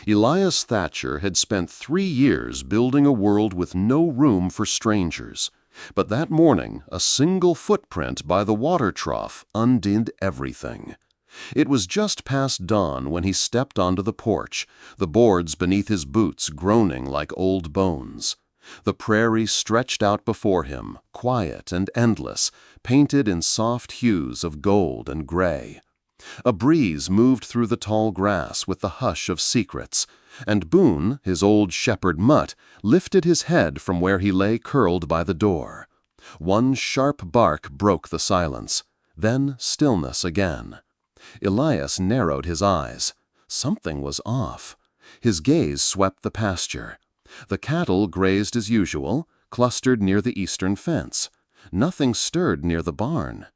Elias Thatcher had spent 3 years building a world with no room for strangers. But that morning, a single footprint by the water trough undid everything. It was just past dawn when he stepped onto the porch, the boards beneath his boots groaning like old bones. The prairie stretched out before him, quiet and endless, painted in soft hues of gold and gray. A breeze moved through the tall grass with the hush of secrets, and Boone, his old shepherd mutt, lifted his head from where he lay curled by the door. One sharp bark broke the silence, then stillness again. Elias narrowed his eyes. Something was off. His gaze swept the pasture. The cattle grazed as usual, clustered near the eastern fence. Nothing stirred near the barn.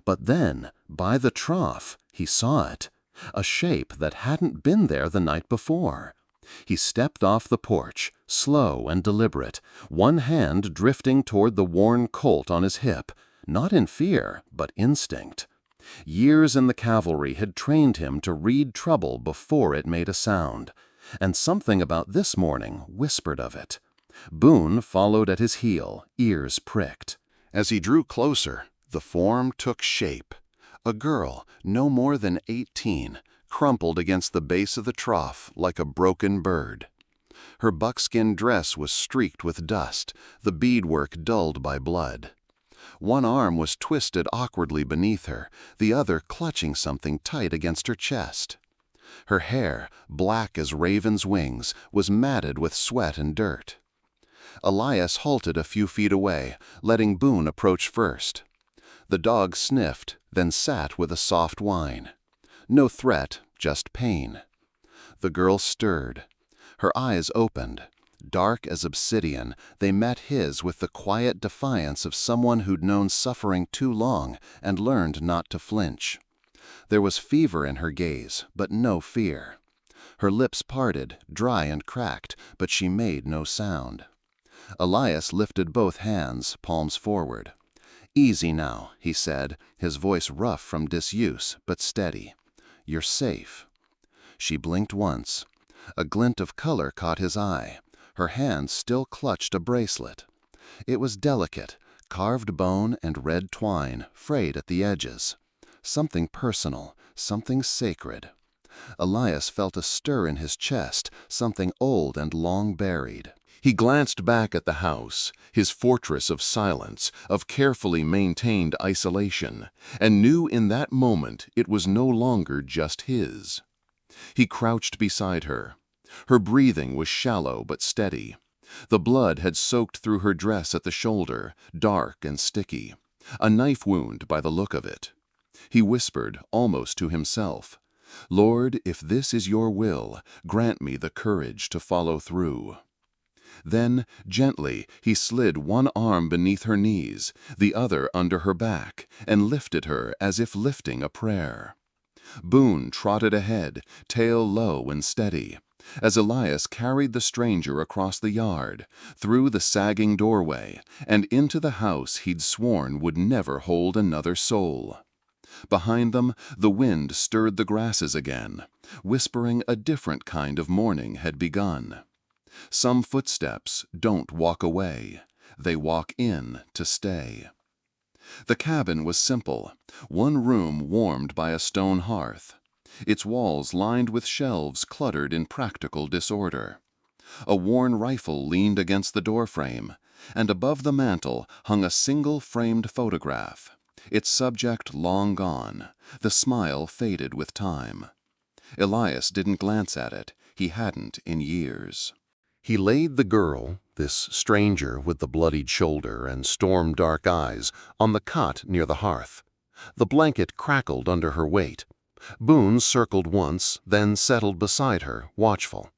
But then, by the trough, he saw it, a shape that hadn't been there the night before. He stepped off the porch, slow and deliberate, one hand drifting toward the worn colt on his hip, not in fear, but instinct. Years in the cavalry had trained him to read trouble before it made a sound, and something about this morning whispered of it. Boone followed at his heel, ears pricked. As he drew closer, the form took shape. A girl, no more than 18, crumpled against the base of the trough like a broken bird. Her buckskin dress was streaked with dust, the beadwork dulled by blood. One arm was twisted awkwardly beneath her, the other clutching something tight against her chest. Her hair, black as raven's wings, was matted with sweat and dirt. Elias halted a few feet away, letting Boone approach first. The dog sniffed, then sat with a soft whine. No threat, just pain. The girl stirred. Her eyes opened. Dark as obsidian, they met his with the quiet defiance of someone who'd known suffering too long and learned not to flinch. There was fever in her gaze, but no fear. Her lips parted, dry and cracked, but she made no sound. Elias lifted both hands, palms forward. "Easy now," he said, his voice rough from disuse, but steady. "You're safe." She blinked once. A glint of color caught his eye. Her hand still clutched a bracelet. It was delicate, carved bone and red twine, frayed at the edges. Something personal, something sacred. Elias felt a stir in his chest, something old and long buried. He glanced back at the house, his fortress of silence, of carefully maintained isolation, and knew in that moment it was no longer just his. He crouched beside her. Her breathing was shallow but steady. The blood had soaked through her dress at the shoulder, dark and sticky, a knife wound by the look of it. He whispered, almost to himself, "Lord, if this is your will, grant me the courage to follow through." Then, gently, he slid one arm beneath her knees, the other under her back, and lifted her as if lifting a prayer. Boone trotted ahead, tail low and steady, as Elias carried the stranger across the yard, through the sagging doorway, and into the house he'd sworn would never hold another soul. Behind them, the wind stirred the grasses again, whispering a different kind of morning had begun. Some footsteps don't walk away. They walk in to stay. The cabin was simple, one room warmed by a stone hearth. Its walls lined with shelves cluttered in practical disorder. A worn rifle leaned against the doorframe, and above the mantel hung a single framed photograph, its subject long gone, the smile faded with time. Elias didn't glance at it. He hadn't in years. He laid the girl, this stranger with the bloodied shoulder and storm-dark eyes, on the cot near the hearth. The blanket crackled under her weight. Boone circled once, then settled beside her, watchful.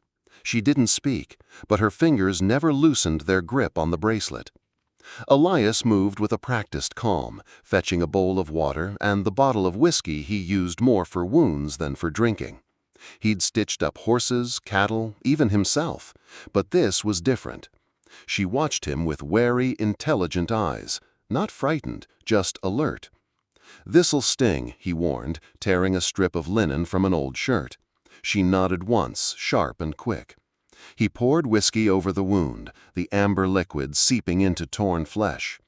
She didn't speak, but her fingers never loosened their grip on the bracelet. Elias moved with a practiced calm, fetching a bowl of water and the bottle of whiskey he used more for wounds than for drinking. He'd stitched up horses, cattle, even himself, but this was different. She watched him with wary, intelligent eyes, not frightened, just alert. "This'll sting," he warned, tearing a strip of linen from an old shirt. She nodded once, sharp and quick. He poured whiskey over the wound, the amber liquid seeping into torn flesh.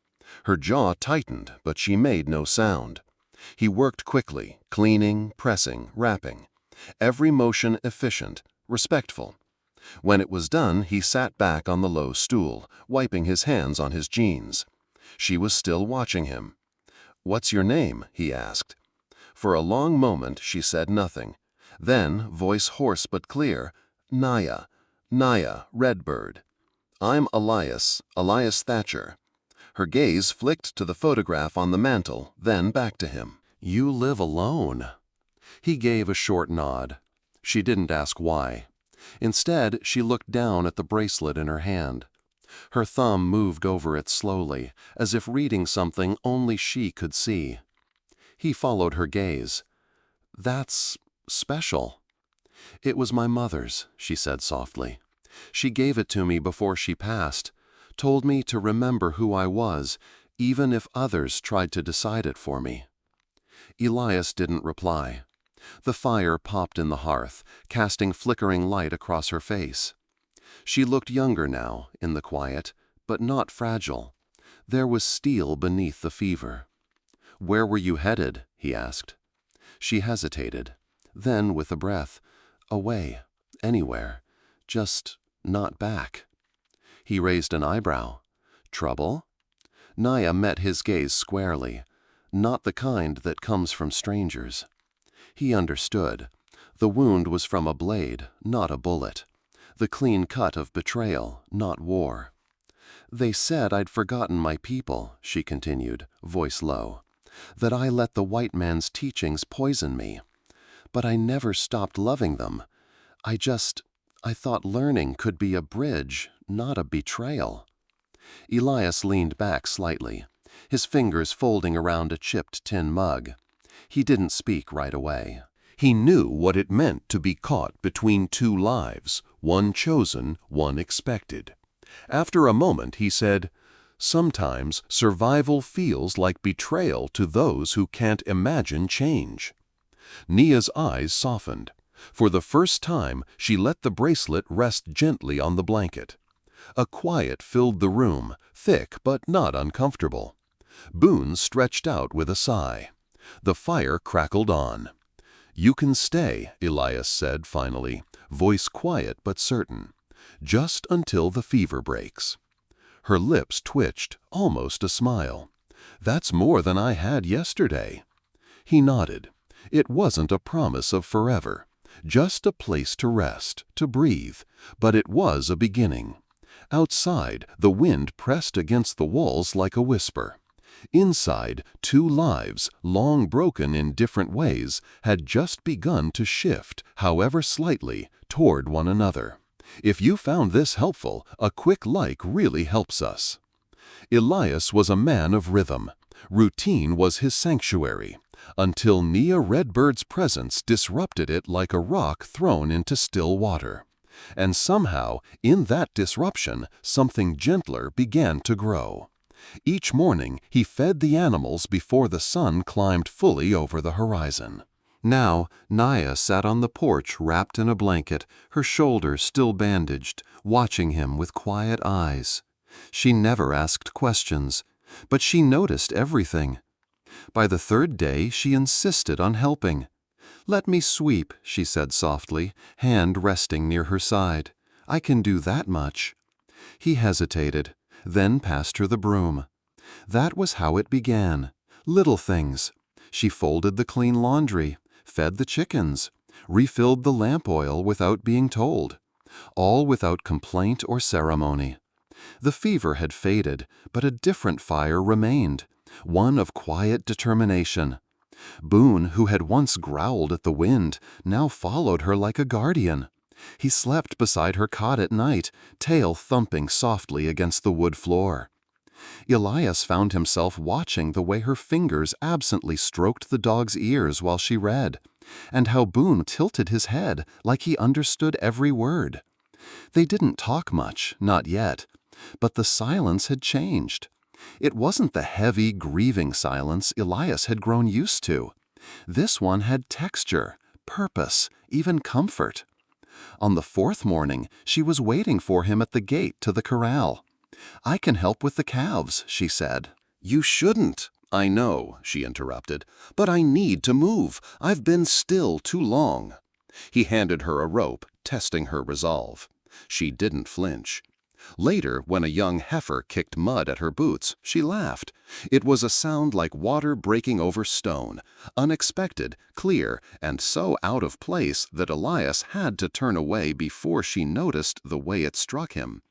Her jaw tightened, but she made no sound. He worked quickly, cleaning, pressing, wrapping. Every motion efficient, respectful. When it was done, he sat back on the low stool, wiping his hands on his jeans. She was still watching him. "What's your name?" he asked. For a long moment she said nothing. Then, voice hoarse but clear, "Naya, Naya, Redbird. I'm Elias Thatcher." Her gaze flicked to the photograph on the mantel, then back to him. "You live alone." He gave a short nod. She didn't ask why. Instead, she looked down at the bracelet in her hand. Her thumb moved over it slowly, as if reading something only she could see. He followed her gaze. "That's special." "It was my mother's," she said softly. "She gave it to me before she passed, told me to remember who I was, even if others tried to decide it for me." Elias didn't reply. The fire popped in the hearth, casting flickering light across her face. She looked younger now, in the quiet, but not fragile. There was steel beneath the fever. "Where were you headed?" he asked. She hesitated. Then, with a breath, "Away, anywhere, just not back." He raised an eyebrow. "Trouble?" Naya met his gaze squarely, not the kind that comes from strangers. He understood. The wound was from a blade, not a bullet. The clean cut of betrayal, not war. "They said I'd forgotten my people," she continued, voice low. "That I let the white man's teachings poison me. But I never stopped loving them. I thought learning could be a bridge, not a betrayal." Elias leaned back slightly, his fingers folding around a chipped tin mug. He didn't speak right away. He knew what it meant to be caught between two lives, one chosen, one expected. After a moment he said, "Sometimes survival feels like betrayal to those who can't imagine change." Nia's eyes softened. For the first time, she let the bracelet rest gently on the blanket. A quiet filled the room, thick but not uncomfortable. Boone stretched out with a sigh. The fire crackled on. "You can stay," Elias said finally, voice quiet but certain, "just until the fever breaks." Her lips twitched, almost a smile. "That's more than I had yesterday." He nodded. It wasn't a promise of forever, just a place to rest, to breathe, but it was a beginning. Outside, the wind pressed against the walls like a whisper. Inside, two lives, long broken in different ways, had just begun to shift, however slightly, toward one another. If you found this helpful, a quick like really helps us. Elias was a man of rhythm. Routine was his sanctuary, until Nia Redbird's presence disrupted it like a rock thrown into still water. And somehow, in that disruption, something gentler began to grow. Each morning, he fed the animals before the sun climbed fully over the horizon. Now, Naya sat on the porch wrapped in a blanket, her shoulders still bandaged, watching him with quiet eyes. She never asked questions, but she noticed everything. By the third day, she insisted on helping. "Let me sweep," she said softly, hand resting near her side. "I can do that much." He hesitated, then passed her the broom. That was how it began. Little things. She folded the clean laundry, fed the chickens, refilled the lamp oil without being told, all without complaint or ceremony. The fever had faded, but a different fire remained, one of quiet determination. Boone, who had once growled at the wind, now followed her like a guardian. He slept beside her cot at night, tail thumping softly against the wood floor. Elias found himself watching the way her fingers absently stroked the dog's ears while she read, and how Boone tilted his head like he understood every word. They didn't talk much, not yet, but the silence had changed. It wasn't the heavy, grieving silence Elias had grown used to. This one had texture, purpose, even comfort. On the fourth morning, she was waiting for him at the gate to the corral. "I can help with the calves," she said. "You shouldn't." "I know," she interrupted, "but I need to move. I've been still too long." He handed her a rope, testing her resolve. She didn't flinch. Later, when a young heifer kicked mud at her boots, she laughed. It was a sound like water breaking over stone, unexpected, clear, and so out of place that Elias had to turn away before she noticed the way it struck him.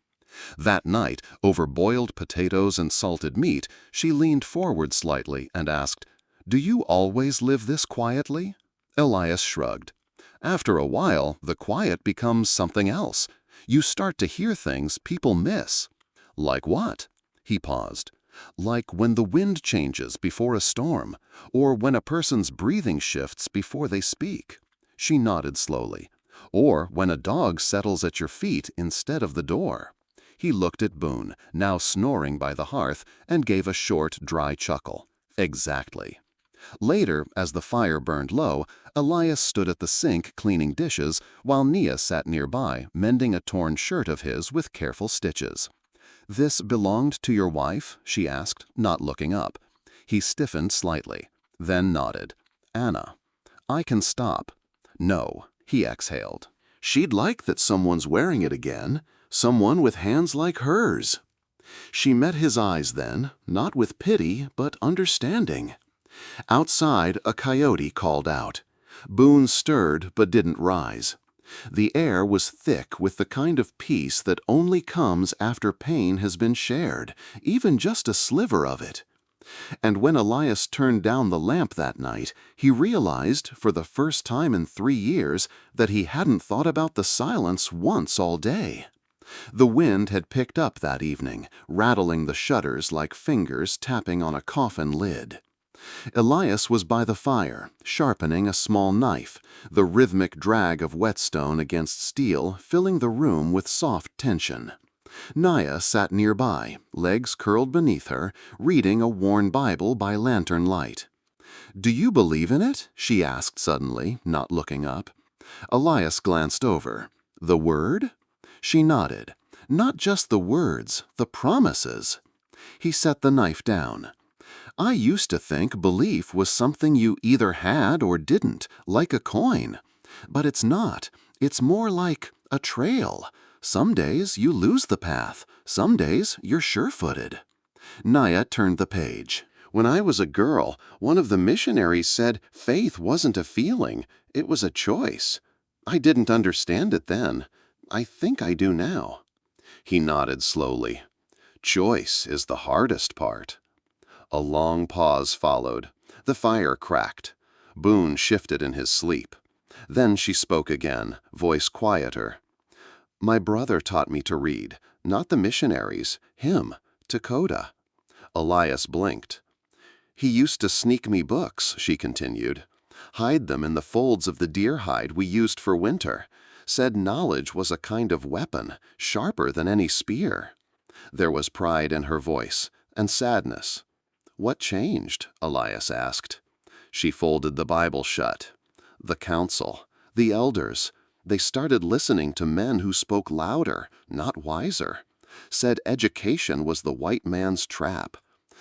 That night, over boiled potatoes and salted meat, she leaned forward slightly and asked, "Do you always live this quietly?" Elias shrugged. "After a while, the quiet becomes something else. You start to hear things people miss." "Like what?" He paused. "Like when the wind changes before a storm, or when a person's breathing shifts before they speak." She nodded slowly. "Or when a dog settles at your feet instead of the door." He looked at Boone, now snoring by the hearth, and gave a short, dry chuckle. "Exactly." Later, as the fire burned low, Elias stood at the sink cleaning dishes, while Nia sat nearby, mending a torn shirt of his with careful stitches. "This belonged to your wife?" she asked, not looking up. He stiffened slightly, then nodded. "Anna." "I can stop." "No," he exhaled. "She'd like that someone's wearing it again, someone with hands like hers." She met his eyes then, not with pity, but understanding. Outside, a coyote called out. Boone stirred but didn't rise. The air was thick with the kind of peace that only comes after pain has been shared, even just a sliver of it. And when Elias turned down the lamp that night, he realized, for the first time in 3 years, that he hadn't thought about the silence once all day. The wind had picked up that evening, rattling the shutters like fingers tapping on a coffin lid. Elias was by the fire, sharpening a small knife, the rhythmic drag of whetstone against steel filling the room with soft tension. Nia sat nearby, legs curled beneath her, reading a worn Bible by lantern light. "Do you believe in it?" she asked suddenly, not looking up. Elias glanced over. "The Word?" She nodded. "Not just the words, the promises." He set the knife down. "I used to think belief was something you either had or didn't, like a coin. But it's not. It's more like a trail. Some days you lose the path. Some days you're sure-footed." Nia turned the page. "When I was a girl, one of the missionaries said faith wasn't a feeling, it was a choice. I didn't understand it then. I think I do now." He nodded slowly. "Choice is the hardest part." A long pause followed. The fire cracked. Boone shifted in his sleep. Then she spoke again, voice quieter. "My brother taught me to read. Not the missionaries. Him. Dakota." Elias blinked. "He used to sneak me books," she continued. "Hide them in the folds of the deer hide we used for winter. Said knowledge was a kind of weapon, sharper than any spear." There was pride in her voice, and sadness. "What changed?" Elias asked. She folded the Bible shut. "The council, the elders, they started listening to men who spoke louder, not wiser. Said education was the white man's trap.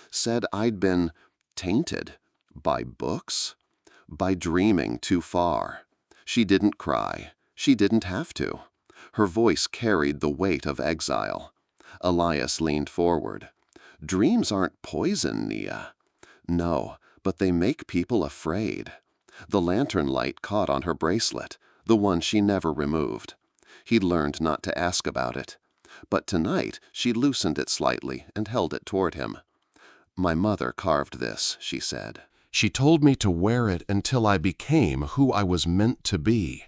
Said I'd been tainted. By books? By dreaming too far." She didn't cry. She didn't have to. Her voice carried the weight of exile. Elias leaned forward. "Dreams aren't poison, Nia." "No, but they make people afraid." The lantern light caught on her bracelet, the one she never removed. He'd learned not to ask about it. But tonight she loosened it slightly and held it toward him. "My mother carved this," she said. "She told me to wear it until I became who I was meant to be,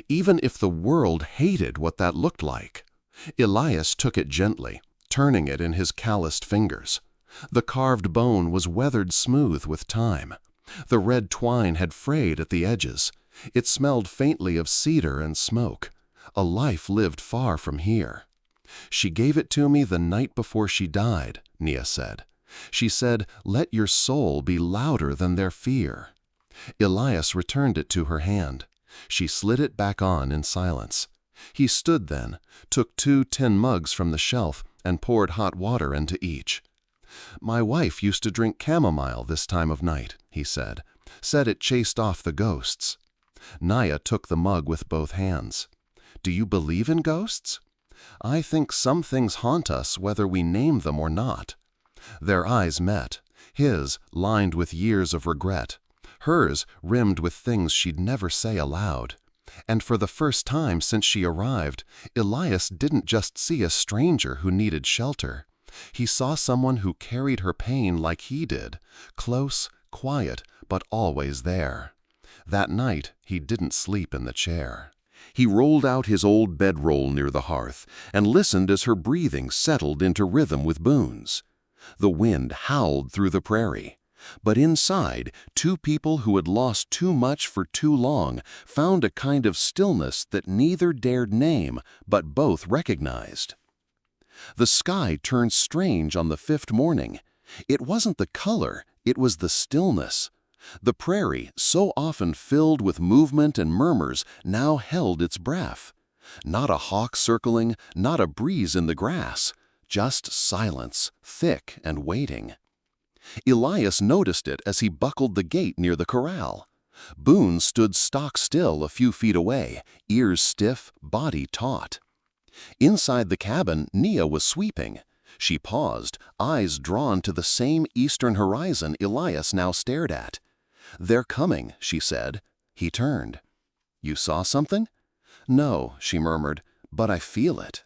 even if the world hated what that looked like." Elias took it gently, turning it in his calloused fingers. The carved bone was weathered smooth with time. The red twine had frayed at the edges. It smelled faintly of cedar and smoke. A life lived far from here. "She gave it to me the night before she died," Nia said. "She said, 'Let your soul be louder than their fear.'" Elias returned it to her hand. She slid it back on in silence. He stood then, took 2 tin mugs from the shelf, and poured hot water into each. "My wife used to drink chamomile this time of night," he said it chased off the ghosts. Naya took the mug with both hands. "Do you believe in ghosts?" "I think some things haunt us whether we name them or not." Their eyes met, his lined with years of regret, hers rimmed with things she'd never say aloud. And for the first time since she arrived, Elias didn't just see a stranger who needed shelter. He saw someone who carried her pain like he did, close, quiet, but always there. That night, he didn't sleep in the chair. He rolled out his old bedroll near the hearth and listened as her breathing settled into rhythm with Boone's. The wind howled through the prairie. But inside, 2 people who had lost too much for too long found a kind of stillness that neither dared name, but both recognized. The sky turned strange on the 5th morning. It wasn't the color, it was the stillness. The prairie, so often filled with movement and murmurs, now held its breath. Not a hawk circling, not a breeze in the grass, just silence, thick and waiting. Elias noticed it as he buckled the gate near the corral. Boone stood stock still a few feet away, ears stiff, body taut. Inside the cabin, Nia was sweeping. She paused, eyes drawn to the same eastern horizon Elias now stared at. "They're coming," she said. He turned. "You saw something?" "No," she murmured, "but I feel it."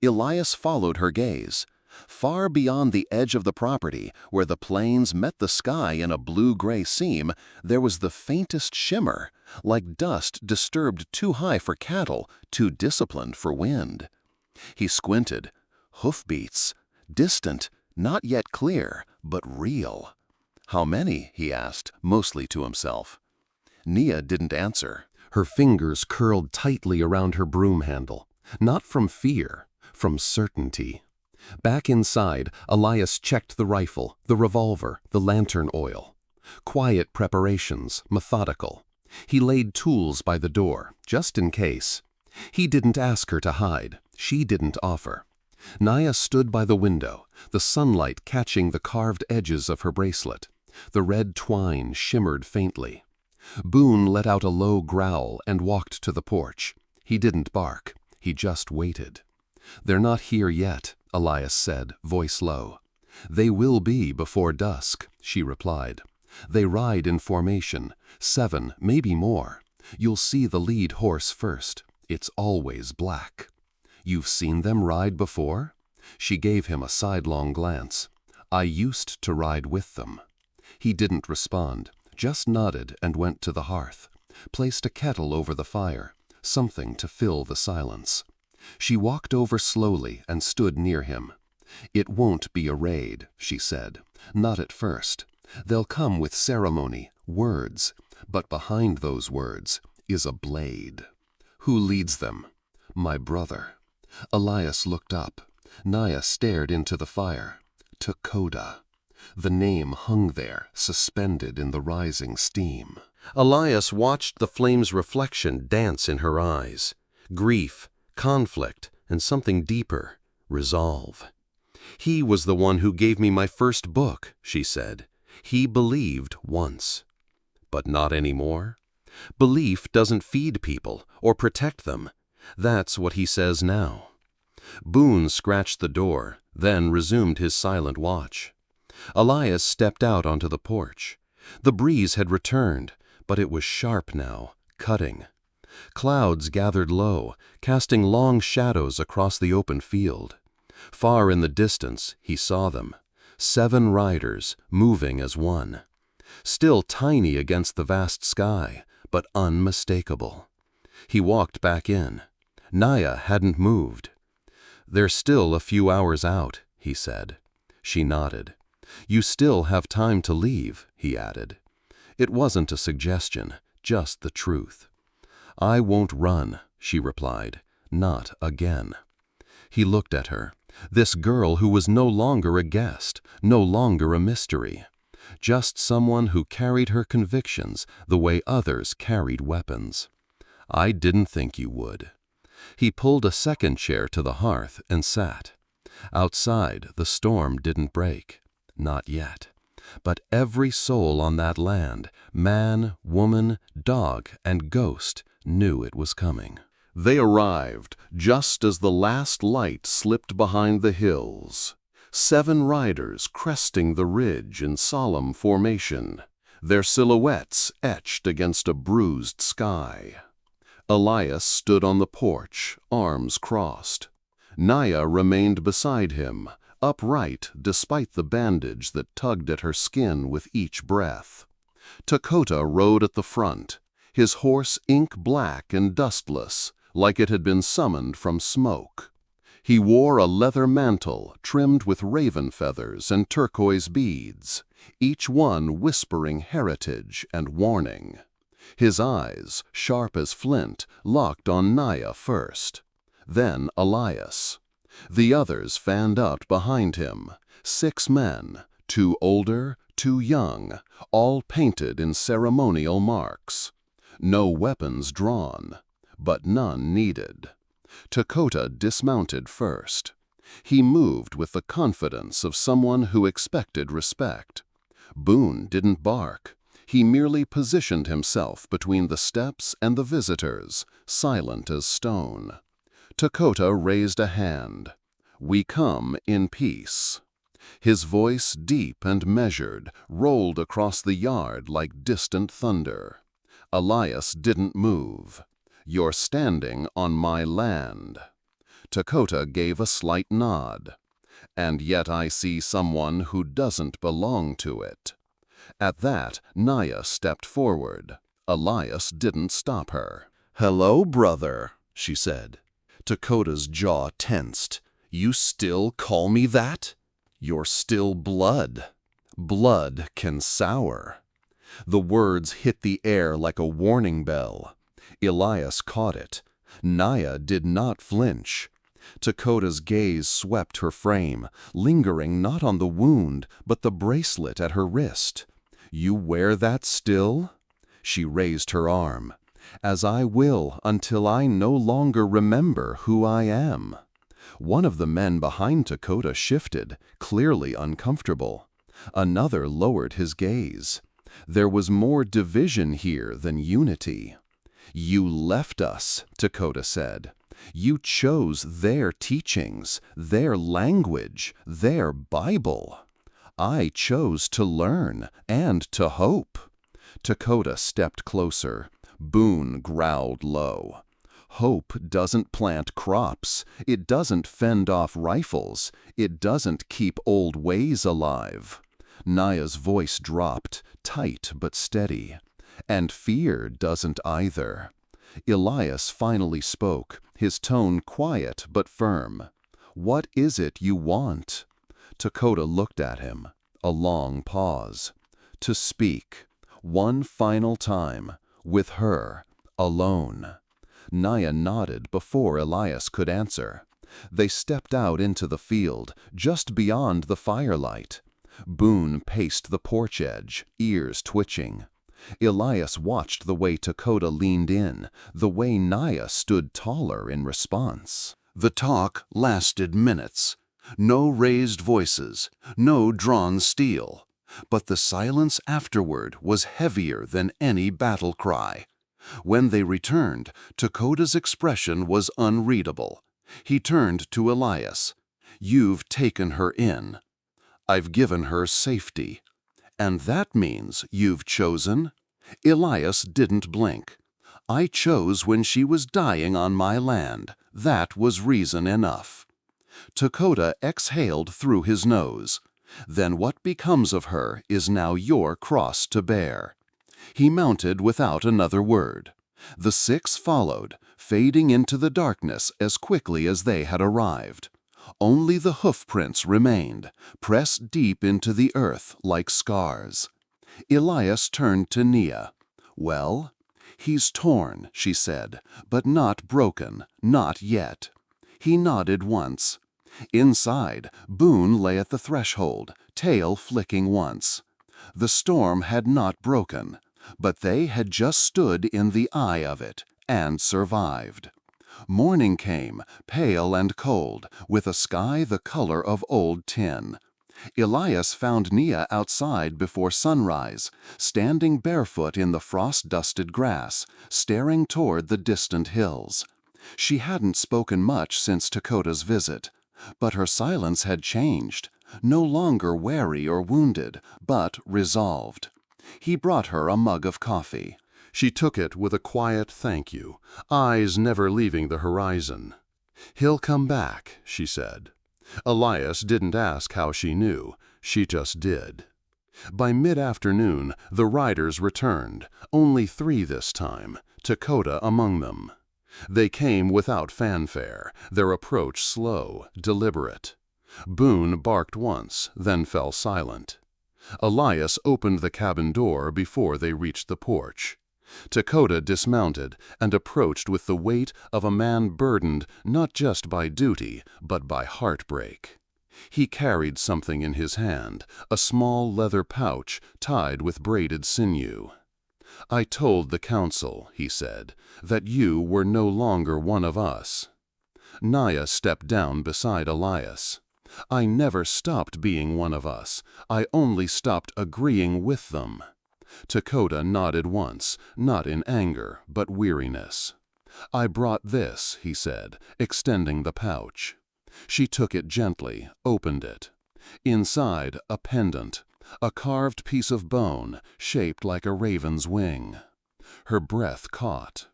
Elias followed her gaze. Far beyond the edge of the property, where the plains met the sky in a blue-gray seam, there was the faintest shimmer, like dust disturbed too high for cattle, too disciplined for wind. He squinted. Hoofbeats. Distant, not yet clear, but real. "How many?" he asked, mostly to himself. Nia didn't answer. Her fingers curled tightly around her broom handle, not from fear, from certainty. Back inside, Elias checked the rifle, the revolver, the lantern oil. Quiet preparations, methodical. He laid tools by the door, just in case. He didn't ask her to hide. She didn't offer. Naya stood by the window, the sunlight catching the carved edges of her bracelet. The red twine shimmered faintly. Boone let out a low growl and walked to the porch. He didn't bark. He just waited. "They're not here yet," Elias said, voice low. "They will be before dusk," she replied. "They ride in formation, 7, maybe more. You'll see the lead horse first. It's always black." "You've seen them ride before?" She gave him a sidelong glance. "I used to ride with them." He didn't respond, just nodded and went to the hearth, placed a kettle over the fire, something to fill the silence. She walked over slowly and stood near him. "It won't be a raid," she said. "Not at first. They'll come with ceremony, words, but behind those words is a blade." "Who leads them?" "My brother." Elias looked up. Naya stared into the fire. Takoda. The name hung there, suspended in the rising steam. Elias watched the flame's reflection dance in her eyes. Grief, conflict, and something deeper, resolve. "He was the one who gave me my first book," she said. "He believed once." "But not anymore?" "Belief doesn't feed people or protect them. That's what he says now." Boone scratched the door, then resumed his silent watch. Elias stepped out onto the porch. The breeze had returned, but it was sharp now, cutting. Clouds gathered low, casting long shadows across the open field. Far in the distance, he saw them. 7 riders, moving as one. Still tiny against the vast sky, but unmistakable. He walked back in. Naya hadn't moved. "They're still a few hours out," he said. She nodded. "You still have time to leave," he added. It wasn't a suggestion, just the truth. "I won't run," she replied. "Not again." He looked at her, this girl who was no longer a guest, no longer a mystery. Just someone who carried her convictions the way others carried weapons. I didn't think you would. He pulled a second chair to the hearth and sat. Outside, the storm didn't break. Not yet. But every soul on that land, man, woman, dog, and ghost, knew it was coming. They arrived just as the last light slipped behind the hills. 7 riders cresting the ridge in solemn formation, their silhouettes etched against a bruised sky. Elias stood on the porch, arms crossed. Naya remained beside him, upright despite the bandage that tugged at her skin with each breath. Dakota rode at the front, his horse ink-black and dustless, like it had been summoned from smoke. He wore a leather mantle trimmed with raven feathers and turquoise beads, each one whispering heritage and warning. His eyes, sharp as flint, locked on Naya first, then Elias. The others fanned out behind him, 6 men, 2 older, 2 young, all painted in ceremonial marks. No weapons drawn, but none needed. Dakota dismounted first. He moved with the confidence of someone who expected respect. Boone didn't bark. He merely positioned himself between the steps and the visitors, silent as stone. Dakota raised a hand. "We come in peace." His voice, deep and measured, rolled across the yard like distant thunder. Elias didn't move. "You're standing on my land." Dakota gave a slight nod. "And yet I see someone who doesn't belong to it." At that, Naya stepped forward. Elias didn't stop her. "Hello, brother," she said. Dakota's jaw tensed. "You still call me that? You're still blood. Blood can sour." The words hit the air like a warning bell. Elias caught it. Naya did not flinch. Dakota's gaze swept her frame, lingering not on the wound, but the bracelet at her wrist. "You wear that still?" She raised her arm. "As I will until I no longer remember who I am." One of the men behind Dakota shifted, clearly uncomfortable. Another lowered his gaze. There was more division here than unity. "You left us," Dakota said. "You chose their teachings, their language, their Bible. I chose to learn and to hope." Dakota stepped closer. Boone growled low. "Hope doesn't plant crops. It doesn't fend off rifles. It doesn't keep old ways alive." Naya's voice dropped, tight but steady. "And fear doesn't either." Elias finally spoke, his tone quiet but firm. "What is it you want?" Dakota looked at him. A long pause. "To speak. One final time. With her. Alone." Naya nodded before Elias could answer. They stepped out into the field, just beyond the firelight. Boone paced the porch edge, ears twitching. Elias watched the way Dakota leaned in, the way Naya stood taller in response. The talk lasted minutes. No raised voices, no drawn steel. But the silence afterward was heavier than any battle cry. When they returned, Dakota's expression was unreadable. He turned to Elias. "You've taken her in. I've given her safety. And that means you've chosen?" Elias didn't blink. "I chose when she was dying on my land. That was reason enough." Dakota exhaled through his nose. "Then what becomes of her is now your cross to bear." He mounted without another word. The 6 followed, fading into the darkness as quickly as they had arrived. Only the hoofprints remained, pressed deep into the earth like scars. Elias turned to Nia. "Well?" "He's torn," she said, "but not broken, not yet." He nodded once. Inside, Boone lay at the threshold, tail flicking once. The storm had not broken, but they had just stood in the eye of it, and survived. Morning came, pale and cold, with a sky the color of old tin. Elias found Nia outside before sunrise, standing barefoot in the frost-dusted grass, staring toward the distant hills. She hadn't spoken much since Dakota's visit, but her silence had changed, no longer wary or wounded, but resolved. He brought her a mug of coffee. She took it with a quiet thank you, eyes never leaving the horizon. "He'll come back," she said. Elias didn't ask how she knew, she just did. By mid-afternoon, the riders returned, only 3 this time, Dakota among them. They came without fanfare, their approach slow, deliberate. Boone barked once, then fell silent. Elias opened the cabin door before they reached the porch. Dakota dismounted and approached with the weight of a man burdened not just by duty, but by heartbreak. He carried something in his hand, a small leather pouch tied with braided sinew. "I told the council," he said, "that you were no longer one of us." Nia stepped down beside Elias. "I never stopped being one of us. I only stopped agreeing with them." Dakota nodded once, not in anger, but weariness. "I brought this," he said, extending the pouch. She took it gently, opened it. Inside, a pendant, a carved piece of bone, shaped like a raven's wing. Her breath caught.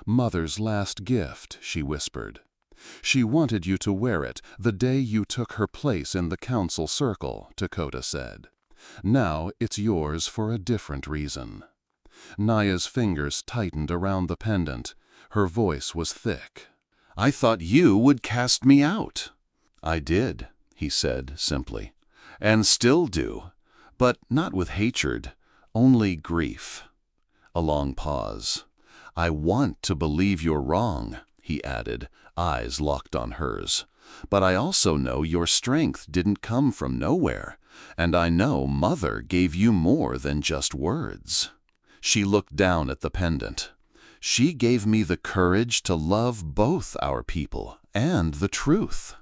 "Mother's last gift," she whispered. "She wanted you to wear it the day you took her place in the council circle," Dakota said. "Now it's yours for a different reason." Nia's fingers tightened around the pendant. Her voice was thick. "I thought you would cast me out." "I did," he said simply, "and still do, but not with hatred, only grief." A long pause. "I want to believe you're wrong," he added, eyes locked on hers. "But I also know your strength didn't come from nowhere, and I know Mother gave you more than just words." She looked down at the pendant. "She gave me the courage to love both our people and the truth."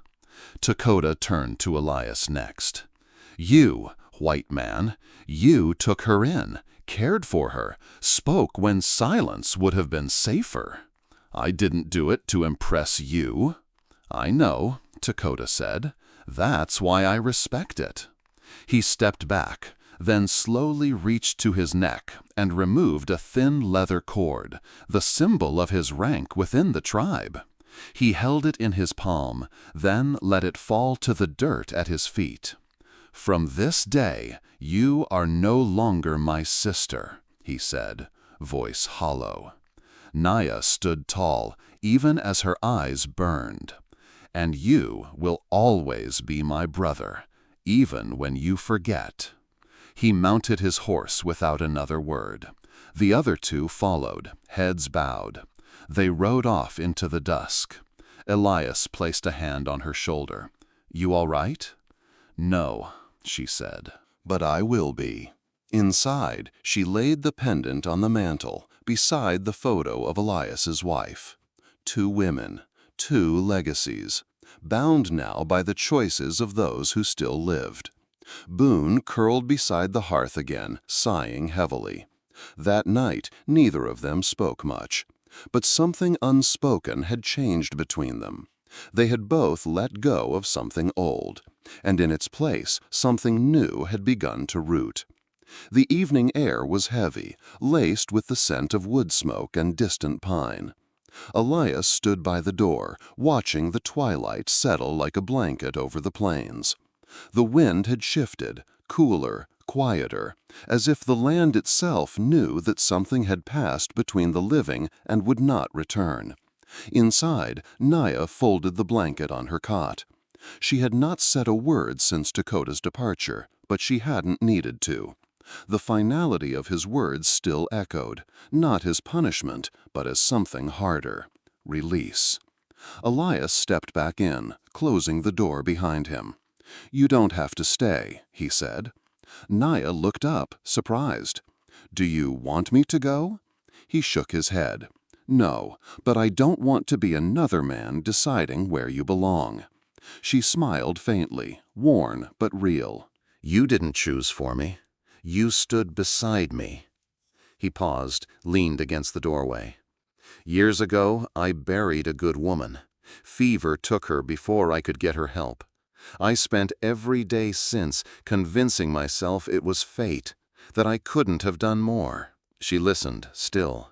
Dakota turned to Elias next. "You, white man, you took her in, cared for her, spoke when silence would have been safer." "I didn't do it to impress you." "I know," Dakota said. "That's why I respect it." He stepped back, then slowly reached to his neck and removed a thin leather cord, the symbol of his rank within the tribe. He held it in his palm, then let it fall to the dirt at his feet. "From this day, you are no longer my sister," he said, voice hollow. Nia stood tall, even as her eyes burned. "And you will always be my brother, even when you forget." He mounted his horse without another word. The other 2 followed, heads bowed. They rode off into the dusk. Elias placed a hand on her shoulder. "You all right?" "No," she said, "but I will be." Inside, she laid the pendant on the mantel, beside the photo of Elias's wife. 2 women, 2 legacies, bound now by the choices of those who still lived. Boone curled beside the hearth again, sighing heavily. That night, neither of them spoke much, but something unspoken had changed between them. They had both let go of something old, and in its place something new had begun to root. The evening air was heavy, laced with the scent of wood smoke and distant pine. Elias stood by the door, watching the twilight settle like a blanket over the plains. The wind had shifted, cooler, quieter, as if the land itself knew that something had passed between the living and would not return. Inside, Nia folded the blanket on her cot. She had not said a word since Dakota's departure, but she hadn't needed to. The finality of his words still echoed, not as punishment, but as something harder: release. Elias stepped back in, closing the door behind him. "You don't have to stay," he said. Nia looked up, surprised. "Do you want me to go?" He shook his head. No, but I don't want to be another man deciding where you belong. She smiled faintly, worn but real. You didn't choose for me. You stood beside me. He paused, leaned against the doorway. Years ago, I buried a good woman. Fever took her before I could get her help. I spent every day since convincing myself it was fate, that I couldn't have done more. She listened, still.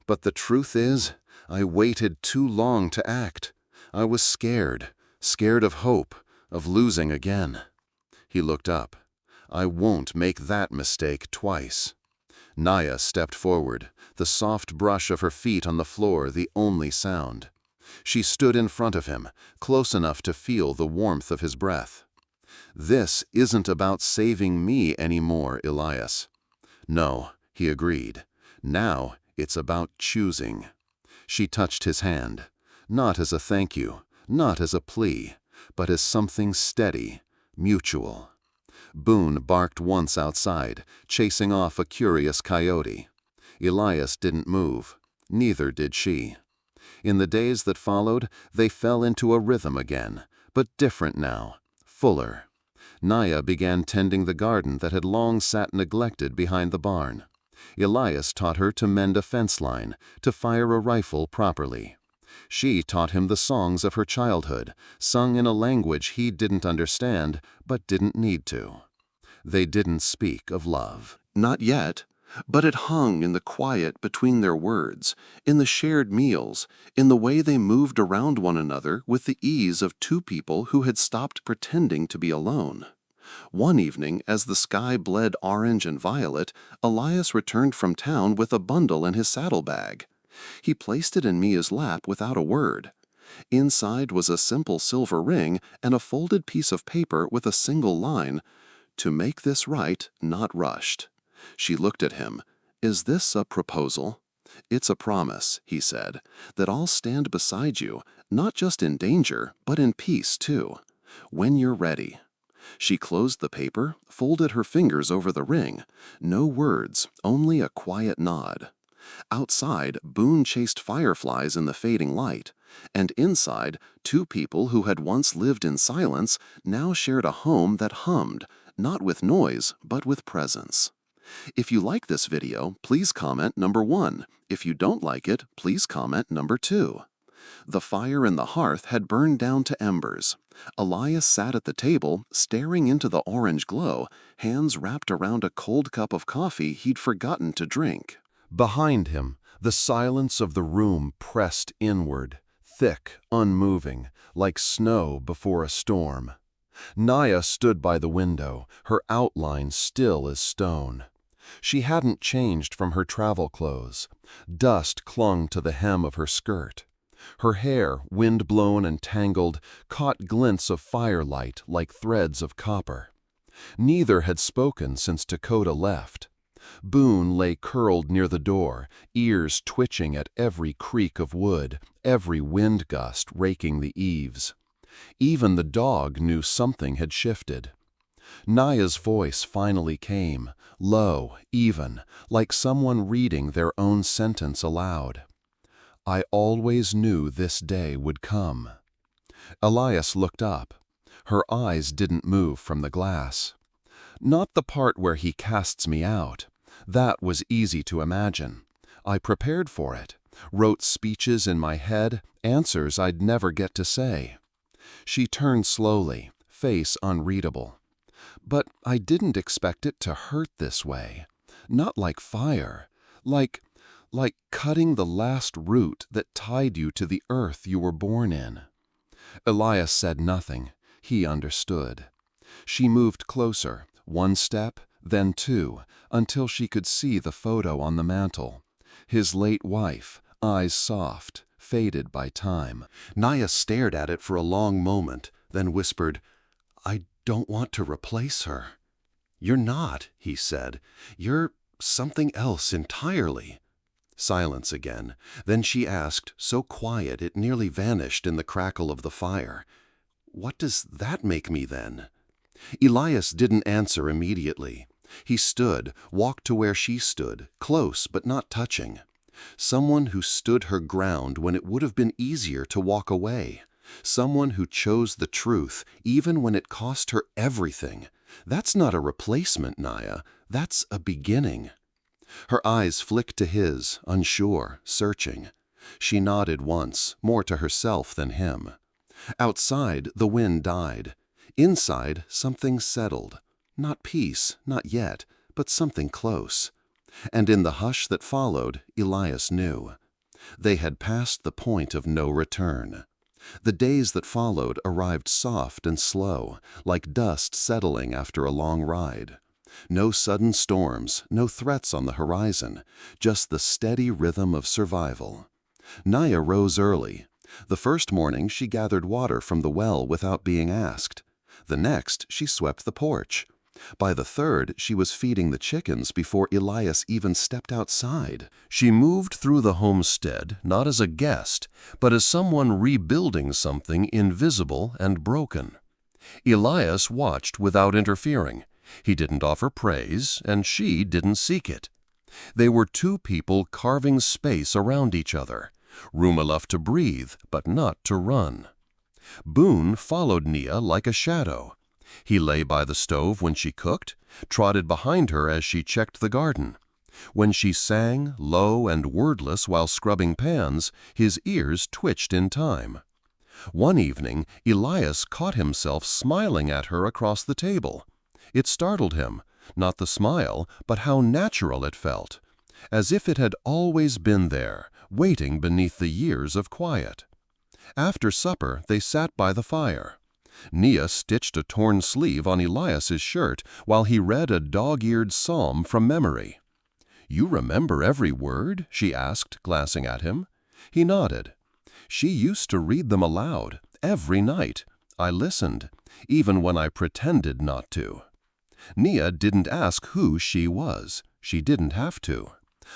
But the truth is, I waited too long to act. I was scared of hope, of losing again. He looked up. I won't make that mistake twice. Naya stepped forward, the soft brush of her feet on the floor the only sound. She stood in front of him, close enough to feel the warmth of his breath. This isn't about saving me anymore, Elias. No, he agreed. Now it's about choosing. She touched his hand, not as a thank you, not as a plea, but as something steady, mutual. Boone barked once outside, chasing off a curious coyote. Elias didn't move. Neither did she. In the days that followed, they fell into a rhythm again, but different now, fuller. Naya began tending the garden that had long sat neglected behind the barn. Elias taught her to mend a fence line, to fire a rifle properly. She taught him the songs of her childhood, sung in a language he didn't understand, but didn't need to. They didn't speak of love. Not yet, but it hung in the quiet between their words, in the shared meals, in the way they moved around one another with the ease of two people who had stopped pretending to be alone. One evening, as the sky bled orange and violet, Elias returned from town with a bundle in his saddlebag. He placed it in Mia's lap without a word. Inside was a simple silver ring and a folded piece of paper with a single line, "To make this right, not rushed." She looked at him. "Is this a proposal?" "It's a promise," he said, "that I'll stand beside you, not just in danger, but in peace too. When you're ready." She closed the paper, folded her fingers over the ring. No words, only a quiet nod. Outside, Boone chased fireflies in the fading light, and inside, two people who had once lived in silence now shared a home that hummed, not with noise, but with presence. If you like this video, please comment number 1. If you don't like it, please comment number 2. The fire in the hearth had burned down to embers. Elias sat at the table, staring into the orange glow, hands wrapped around a cold cup of coffee he'd forgotten to drink. Behind him, the silence of the room pressed inward, thick, unmoving, like snow before a storm. Naya stood by the window, her outline still as stone. She hadn't changed from her travel clothes. Dust clung to the hem of her skirt. Her hair, wind-blown and tangled, caught glints of firelight like threads of copper. Neither had spoken since Dakota left. Boone lay curled near the door, ears twitching at every creak of wood, every wind gust raking the eaves. Even the dog knew something had shifted. Naya's voice finally came, low, even, like someone reading their own sentence aloud. "I always knew this day would come." Elias looked up. Her eyes didn't move from the glass. "Not the part where he casts me out. That was easy to imagine. I prepared for it, wrote speeches in my head, answers I'd never get to say." She turned slowly, face unreadable. "But I didn't expect it to hurt this way. Not like fire. Like cutting the last root that tied you to the earth you were born in." Elias said nothing. He understood. She moved closer, one step, then two, until she could see the photo on the mantel. His late wife, eyes soft, faded by time. Naya stared at it for a long moment, then whispered, "I don't want to replace her." "You're not," he said. "You're something else entirely." Silence again. Then she asked, so quiet it nearly vanished in the crackle of the fire, "What does that make me then?" Elias didn't answer immediately. He stood, walked to where she stood, close but not touching. Someone who stood her ground when it would have been easier to walk away. Someone who chose the truth even when it cost her everything. That's not a replacement, Naya. That's a beginning. Her eyes flicked to his, unsure, searching. She nodded once, more to herself than him. Outside, the wind died. Inside, something settled. Not peace, not yet, but something close. And in the hush that followed, Elias knew. They had passed the point of no return. The days that followed arrived soft and slow, like dust settling after a long ride. No sudden storms, no threats on the horizon, just the steady rhythm of survival. Naya rose early. The first morning she gathered water from the well without being asked. The next she swept the porch. By the third, she was feeding the chickens before Elias even stepped outside. She moved through the homestead not as a guest, but as someone rebuilding something invisible and broken. Elias watched without interfering. He didn't offer praise, and she didn't seek it. They were two people carving space around each other, room enough to breathe, but not to run. Boone followed Nia like a shadow. He lay by the stove when she cooked, trotted behind her as she checked the garden. When she sang, low and wordless while scrubbing pans, his ears twitched in time. One evening, Elias caught himself smiling at her across the table. It startled him, not the smile, but how natural it felt, as if it had always been there, waiting beneath the years of quiet. After supper, they sat by the fire. Nia stitched a torn sleeve on Elias's shirt while he read a dog-eared psalm from memory. "You remember every word?" she asked, glancing at him. He nodded. "She used to read them aloud, every night. I listened, even when I pretended not to." Nia didn't ask who she was. She didn't have to.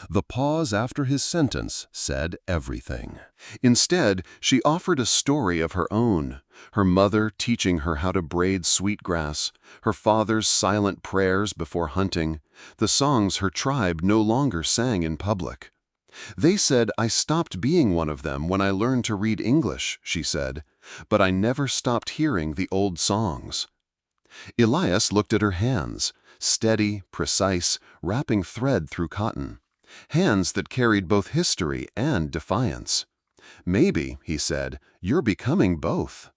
The pause after his sentence said everything. Instead, she offered a story of her own, her mother teaching her how to braid sweetgrass, her father's silent prayers before hunting, the songs her tribe no longer sang in public. "They said I stopped being one of them when I learned to read English," she said, "but I never stopped hearing the old songs." Elias looked at her hands, steady, precise, wrapping thread through cotton. Hands that carried both history and defiance. "Maybe," he said, "you're becoming both."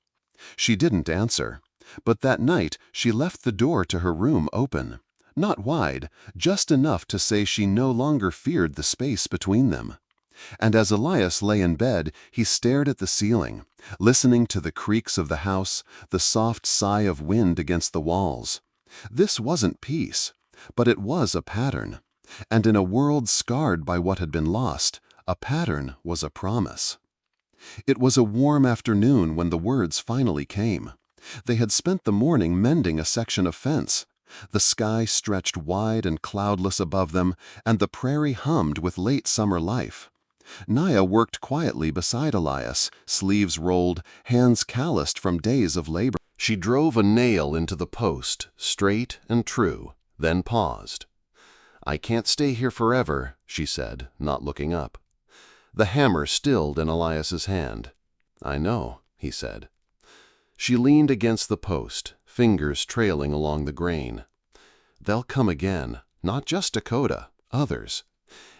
She didn't answer, but that night she left the door to her room open. Not wide, just enough to say she no longer feared the space between them. And as Elias lay in bed, he stared at the ceiling, listening to the creaks of the house, the soft sigh of wind against the walls. This wasn't peace, but it was a pattern. And in a world scarred by what had been lost, a pattern was a promise. It was a warm afternoon when the words finally came. They had spent the morning mending a section of fence. The sky stretched wide and cloudless above them, and the prairie hummed with late summer life. Naya worked quietly beside Elias, sleeves rolled, hands calloused from days of labor. She drove a nail into the post, straight and true, then paused. "I can't stay here forever," she said, not looking up. The hammer stilled in Elias's hand. "I know," he said. She leaned against the post, fingers trailing along the grain. "They'll come again, not just Dakota, others.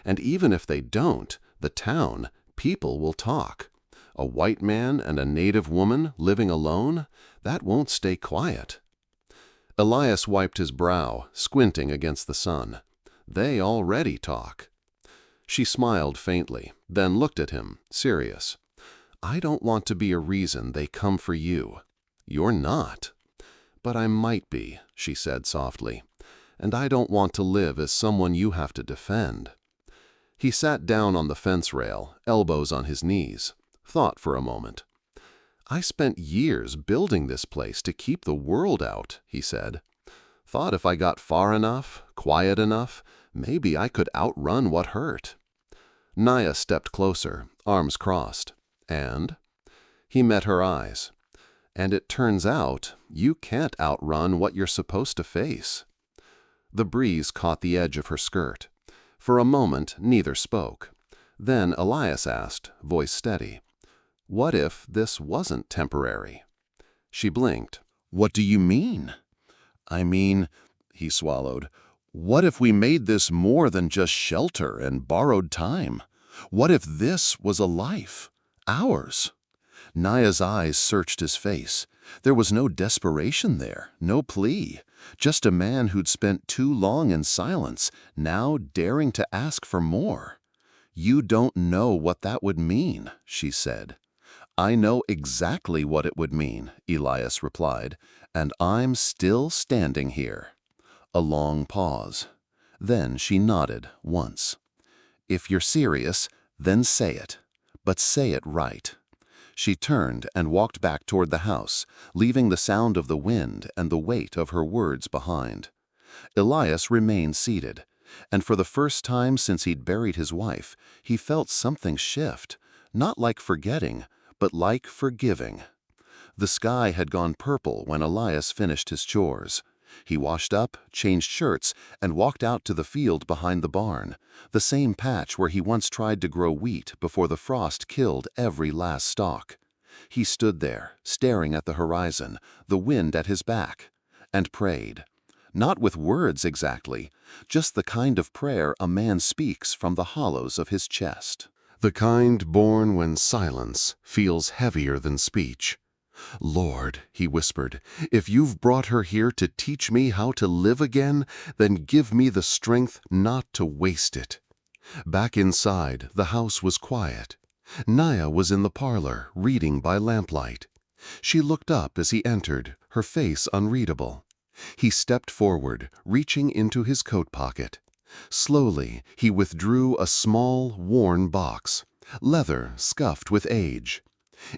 And even if they don't, the town, people will talk. A white man and a native woman living alone, that won't stay quiet." Elias wiped his brow, squinting against the sun. "They already talk." She smiled faintly, then looked at him, serious. "I don't want to be a reason they come for you." "You're not." "But I might be," she said softly. "And I don't want to live as someone you have to defend." He sat down on the fence rail, elbows on his knees, thought for a moment. "I spent years building this place to keep the world out," he said. "Thought if I got far enough, quiet enough, maybe I could outrun what hurt." Naya stepped closer, arms crossed. "And?" He met her eyes. "And it turns out you can't outrun what you're supposed to face." The breeze caught the edge of her skirt. For a moment, neither spoke. Then Elias asked, voice steady, "What if this wasn't temporary?" She blinked. "What do you mean?" "I mean," he swallowed, "what if we made this more than just shelter and borrowed time? What if this was a life? Ours?" Naya's eyes searched his face. There was no desperation there, no plea. Just a man who'd spent too long in silence, now daring to ask for more. "You don't know what that would mean," she said. "I know exactly what it would mean," Elias replied, "and I'm still standing here." A long pause. Then she nodded once. "If you're serious, then say it. But say it right." She turned and walked back toward the house, leaving the sound of the wind and the weight of her words behind. Elias remained seated, and for the first time since he'd buried his wife, he felt something shift, not like forgetting, but like forgiving. The sky had gone purple when Elias finished his chores. He washed up, changed shirts, and walked out to the field behind the barn, the same patch where he once tried to grow wheat before the frost killed every last stalk. He stood there, staring at the horizon, the wind at his back, and prayed. Not with words exactly, just the kind of prayer a man speaks from the hollows of his chest. The kind born when silence feels heavier than speech. "Lord," he whispered, "if you've brought her here to teach me how to live again, then give me the strength not to waste it." Back inside, the house was quiet. Naya was in the parlor, reading by lamplight. She looked up as he entered, her face unreadable. He stepped forward, reaching into his coat pocket. Slowly, he withdrew a small, worn box, leather scuffed with age.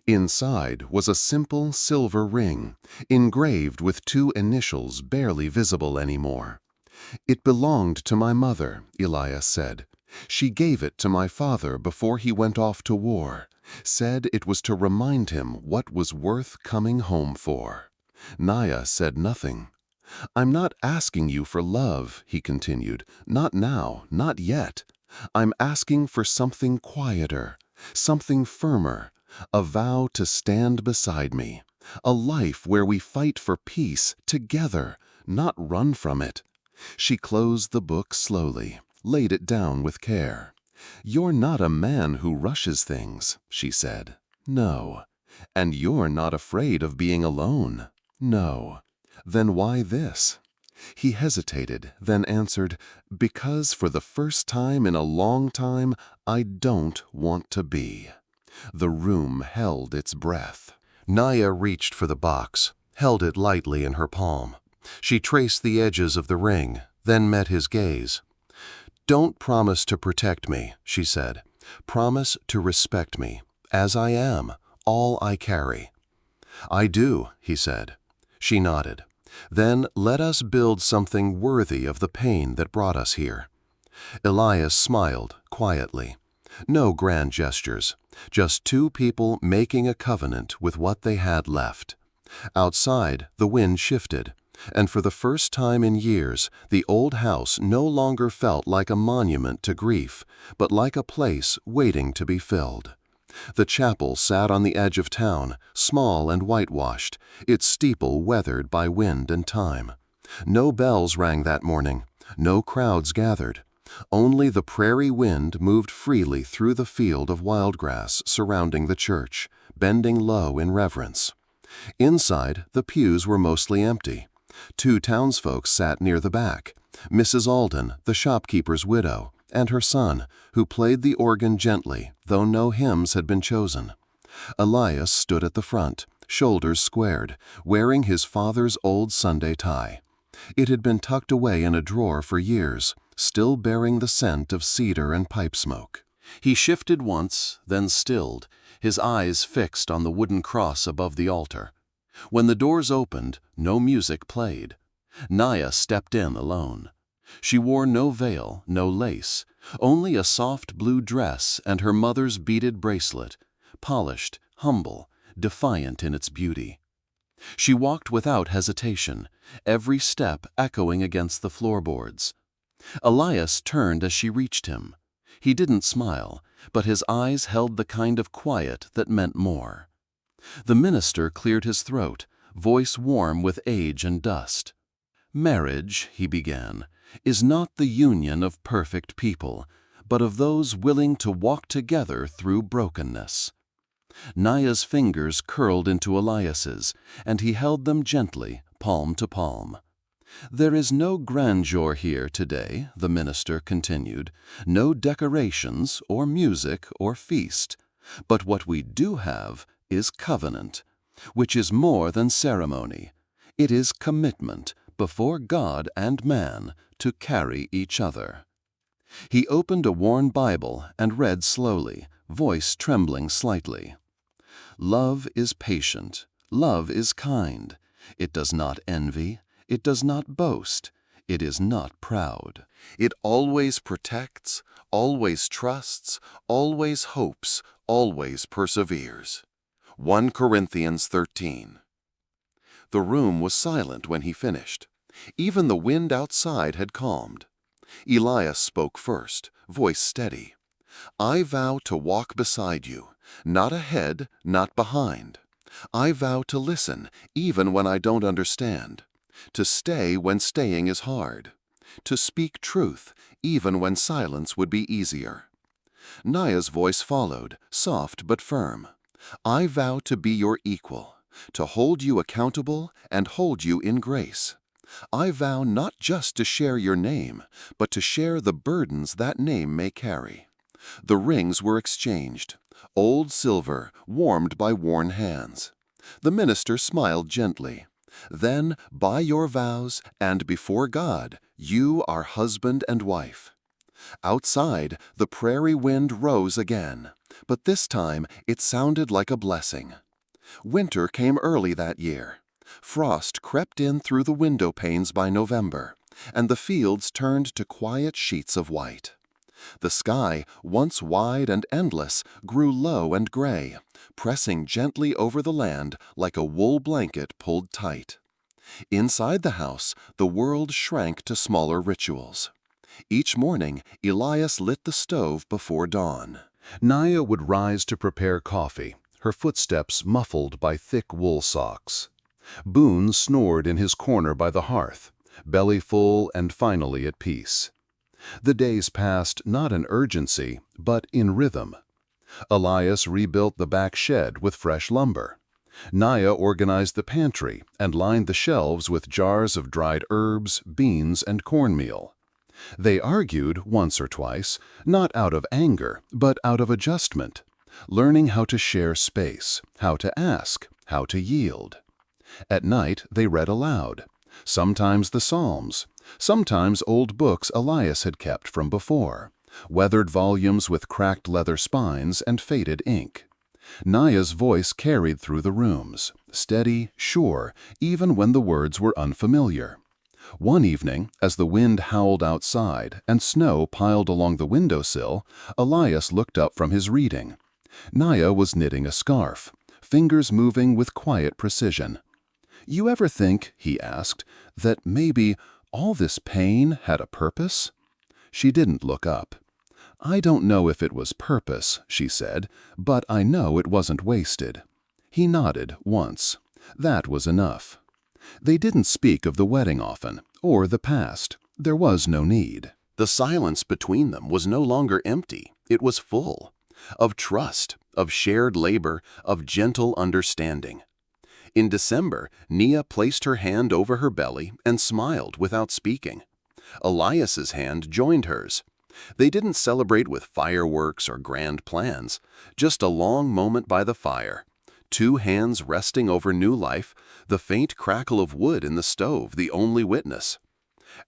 Inside was a simple silver ring, engraved with two initials barely visible anymore. "It belonged to my mother," Elias said. "She gave it to my father before he went off to war. Said it was to remind him what was worth coming home for." Naya said nothing. "I'm not asking you for love," he continued. "Not now, not yet. I'm asking for something quieter, something firmer, a vow to stand beside me, a life where we fight for peace together, not run from it." She closed the book slowly, laid it down with care. "You're not a man who rushes things," she said. "No. And you're not afraid of being alone." "No. Then why this?" He hesitated, then answered, "Because for the first time in a long time, I don't want to be." The room held its breath. Naya reached for the box, held it lightly in her palm. She traced the edges of the ring, then met his gaze. "Don't promise to protect me," she said. "Promise to respect me, as I am, all I carry." "I do," he said. She nodded. "Then let us build something worthy of the pain that brought us here." Elias smiled quietly. No grand gestures, just two people making a covenant with what they had left. Outside, the wind shifted, and for the first time in years, the old house no longer felt like a monument to grief, but like a place waiting to be filled. The chapel sat on the edge of town, small and whitewashed, its steeple weathered by wind and time. No bells rang that morning, no crowds gathered. Only the prairie wind moved freely through the field of wildgrass surrounding the church, bending low in reverence. Inside, the pews were mostly empty. Two townsfolk sat near the back, Mrs. Alden, the shopkeeper's widow, and her son, who played the organ gently, though no hymns had been chosen. Elias stood at the front, shoulders squared, wearing his father's old Sunday tie. It had been tucked away in a drawer for years, still bearing the scent of cedar and pipe smoke. He shifted once, then stilled, his eyes fixed on the wooden cross above the altar. When the doors opened, no music played. Naya stepped in alone. She wore no veil, no lace, only a soft blue dress and her mother's beaded bracelet, polished, humble, defiant in its beauty. She walked without hesitation, every step echoing against the floorboards. Elias turned as she reached him. He didn't smile, but his eyes held the kind of quiet that meant more. The minister cleared his throat, voice warm with age and dust. "Marriage," he began, "is not the union of perfect people, but of those willing to walk together through brokenness." Naya's fingers curled into Elias's, and he held them gently, palm to palm. "There is no grandeur here today," the minister continued, "no decorations or music or feast. But what we do have is covenant, which is more than ceremony. It is commitment before God and man to carry each other." He opened a worn Bible and read slowly, voice trembling slightly. "Love is patient. Love is kind. It does not envy. It does not boast. It is not proud. It always protects, always trusts, always hopes, always perseveres." 1 Corinthians 13. The room was silent when he finished. Even the wind outside had calmed. Elias spoke first, voice steady. "I vow to walk beside you, not ahead, not behind. I vow to listen, even when I don't understand. To stay when staying is hard. To speak truth, even when silence would be easier." Naya's voice followed, soft but firm. "I vow to be your equal, to hold you accountable and hold you in grace. I vow not just to share your name, but to share the burdens that name may carry." The rings were exchanged, old silver warmed by worn hands. The minister smiled gently. "Then, by your vows and before God, you are husband and wife." Outside, the prairie wind rose again, but this time it sounded like a blessing. Winter came early that year. Frost crept in through the window panes by November, and the fields turned to quiet sheets of white. The sky, once wide and endless, grew low and gray, pressing gently over the land like a wool blanket pulled tight. Inside the house, the world shrank to smaller rituals. Each morning, Elias lit the stove before dawn. Naya would rise to prepare coffee, her footsteps muffled by thick wool socks. Boone snored in his corner by the hearth, belly full and finally at peace. The days passed not in urgency, but in rhythm. Elias rebuilt the back shed with fresh lumber. Naya organized the pantry and lined the shelves with jars of dried herbs, beans, and cornmeal. They argued once or twice, not out of anger, but out of adjustment, learning how to share space, how to ask, how to yield. At night they read aloud, sometimes the Psalms, sometimes old books Elias had kept from before, weathered volumes with cracked leather spines and faded ink. Naya's voice carried through the rooms, steady, sure, even when the words were unfamiliar. One evening, as the wind howled outside and snow piled along the windowsill, Elias looked up from his reading. Naya was knitting a scarf, fingers moving with quiet precision. "You ever think," he asked, "that maybe all this pain had a purpose?" She didn't look up. "I don't know if it was purpose," she said, "but I know it wasn't wasted." He nodded once. That was enough. They didn't speak of the wedding often, or the past. There was no need. The silence between them was no longer empty. It was full. Of trust, of shared labor, of gentle understanding. In December, Nia placed her hand over her belly and smiled without speaking. Elias's hand joined hers. They didn't celebrate with fireworks or grand plans, just a long moment by the fire. Two hands resting over new life, the faint crackle of wood in the stove the only witness.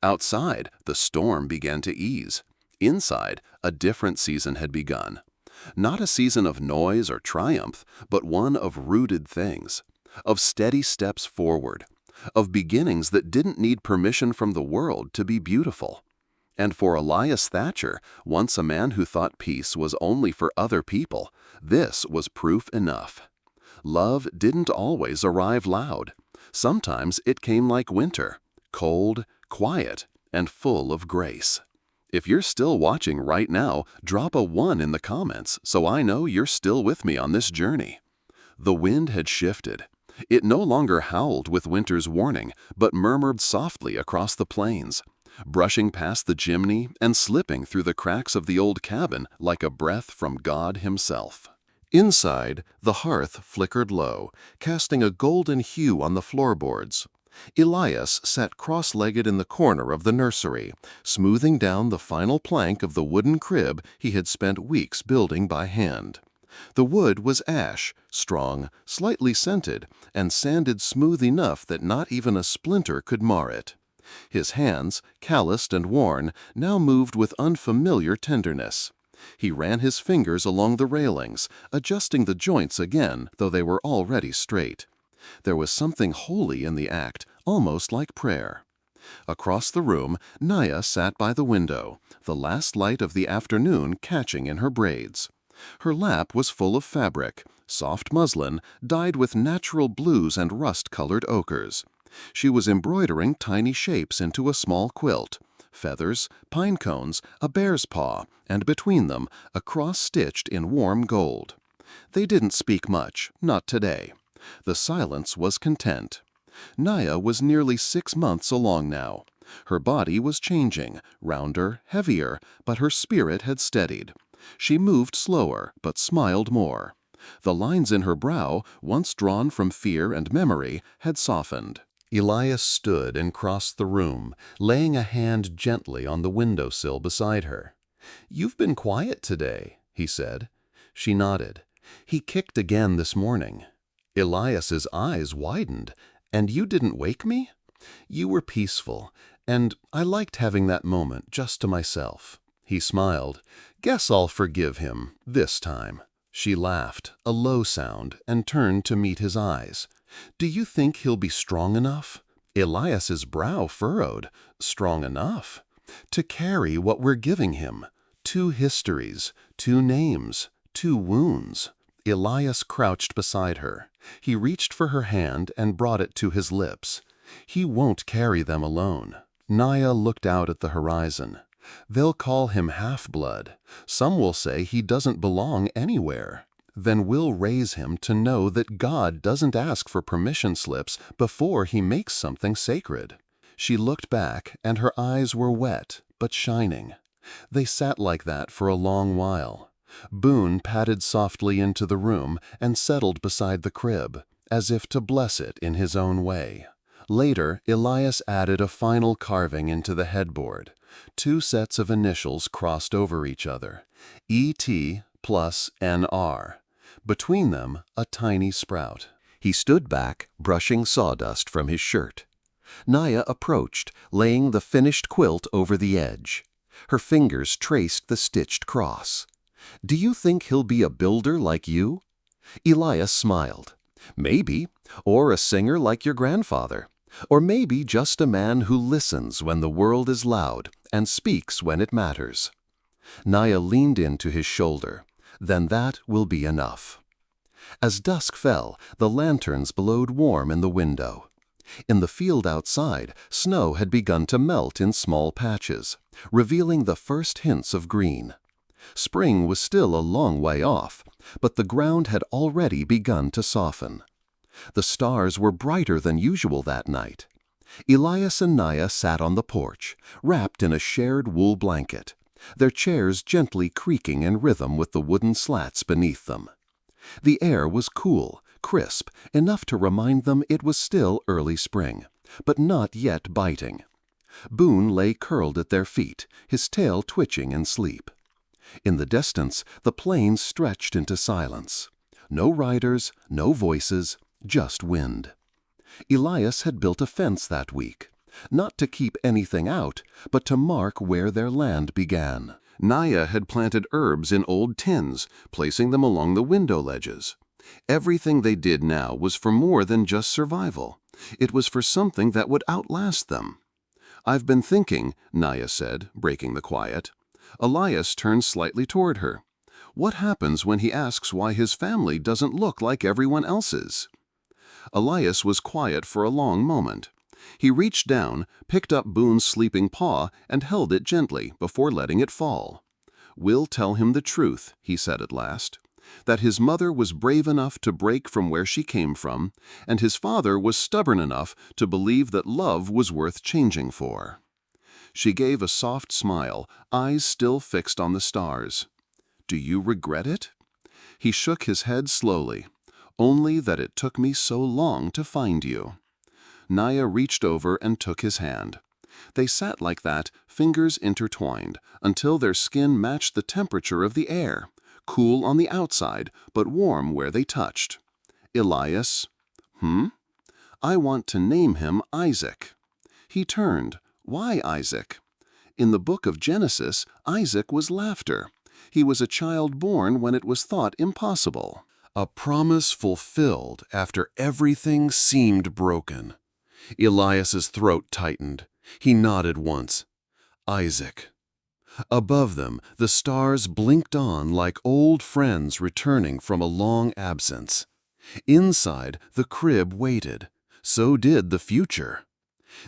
Outside, the storm began to ease. Inside, a different season had begun. Not a season of noise or triumph, but one of rooted things, of steady steps forward, of beginnings that didn't need permission from the world to be beautiful. And for Elias Thatcher, once a man who thought peace was only for other people, this was proof enough. Love didn't always arrive loud. Sometimes it came like winter, cold, quiet, and full of grace. If you're still watching right now, drop a 1 in the comments so I know you're still with me on this journey. The wind had shifted. It no longer howled with winter's warning, but murmured softly across the plains, brushing past the chimney and slipping through the cracks of the old cabin like a breath from God himself. Inside, the hearth flickered low, casting a golden hue on the floorboards. Elias sat cross-legged in the corner of the nursery, smoothing down the final plank of the wooden crib he had spent weeks building by hand. The wood was ash, strong, slightly scented, and sanded smooth enough that not even a splinter could mar it. His hands, calloused and worn, now moved with unfamiliar tenderness. He ran his fingers along the railings, adjusting the joints again, though they were already straight. There was something holy in the act, almost like prayer. Across the room, Naya sat by the window, the last light of the afternoon catching in her braids. Her lap was full of fabric, soft muslin, dyed with natural blues and rust-colored ochres. She was embroidering tiny shapes into a small quilt, feathers, pine cones, a bear's paw, and between them, a cross stitched in warm gold. They didn't speak much, not today. The silence was content. Naya was nearly 6 months along now. Her body was changing, rounder, heavier, but her spirit had steadied. She moved slower, but smiled more. The lines in her brow, once drawn from fear and memory, had softened. Elias stood and crossed the room, laying a hand gently on the windowsill beside her. "You've been quiet today," he said. She nodded. "He kicked again this morning." Elias's eyes widened. "And you didn't wake me?" "You were peaceful, and I liked having that moment just to myself." He smiled. "Guess I'll forgive him, this time." She laughed, a low sound, and turned to meet his eyes. "Do you think he'll be strong enough?" Elias's brow furrowed. "Strong enough?" "To carry what we're giving him. 2 histories, 2 names, 2 wounds." Elias crouched beside her. He reached for her hand and brought it to his lips. "He won't carry them alone." Naya looked out at the horizon. "They'll call him half-blood. Some will say he doesn't belong anywhere. Then we'll raise him to know that God doesn't ask for permission slips before he makes something sacred." She looked back, and her eyes were wet, but shining. They sat like that for a long while. Boone padded softly into the room and settled beside the crib, as if to bless it in his own way. Later, Elias added a final carving into the headboard. 2 sets of initials crossed over each other, E.T. plus N.R. Between them, a tiny sprout. He stood back, brushing sawdust from his shirt. Naya approached, laying the finished quilt over the edge. Her fingers traced the stitched cross. "Do you think he'll be a builder like you?" Elias smiled. "Maybe, or a singer like your grandfather. Or maybe just a man who listens when the world is loud and speaks when it matters." Naya leaned into his shoulder. "Then that will be enough." As dusk fell, the lanterns glowed warm in the window. In the field outside, snow had begun to melt in small patches, revealing the first hints of green. Spring was still a long way off, but the ground had already begun to soften. The stars were brighter than usual that night. Elias and Naya sat on the porch, wrapped in a shared wool blanket, their chairs gently creaking in rhythm with the wooden slats beneath them. The air was cool, crisp, enough to remind them it was still early spring, but not yet biting. Boone lay curled at their feet, his tail twitching in sleep. In the distance, the plains stretched into silence. No riders, no voices, just wind. Elias had built a fence that week, not to keep anything out, but to mark where their land began. Naya had planted herbs in old tins, placing them along the window ledges. Everything they did now was for more than just survival. It was for something that would outlast them. "I've been thinking," Naya said, breaking the quiet. Elias turned slightly toward her. "What happens when he asks why his family doesn't look like everyone else's?" Elias was quiet for a long moment. He reached down, picked up Boone's sleeping paw, and held it gently before letting it fall. "We'll tell him the truth," he said at last, "that his mother was brave enough to break from where she came from, and his father was stubborn enough to believe that love was worth changing for." She gave a soft smile, eyes still fixed on the stars. "Do you regret it?" He shook his head slowly. "Only that it took me so long to find you." Naya reached over and took his hand. They sat like that, fingers intertwined, until their skin matched the temperature of the air, cool on the outside, but warm where they touched. "Elias." "I want to name him Isaac." He turned. "Why Isaac?" "In the book of Genesis, Isaac was laughter. He was a child born when it was thought impossible. A promise fulfilled after everything seemed broken." Elias's throat tightened. He nodded once. "Isaac." Above them, the stars blinked on like old friends returning from a long absence. Inside, the crib waited. So did the future.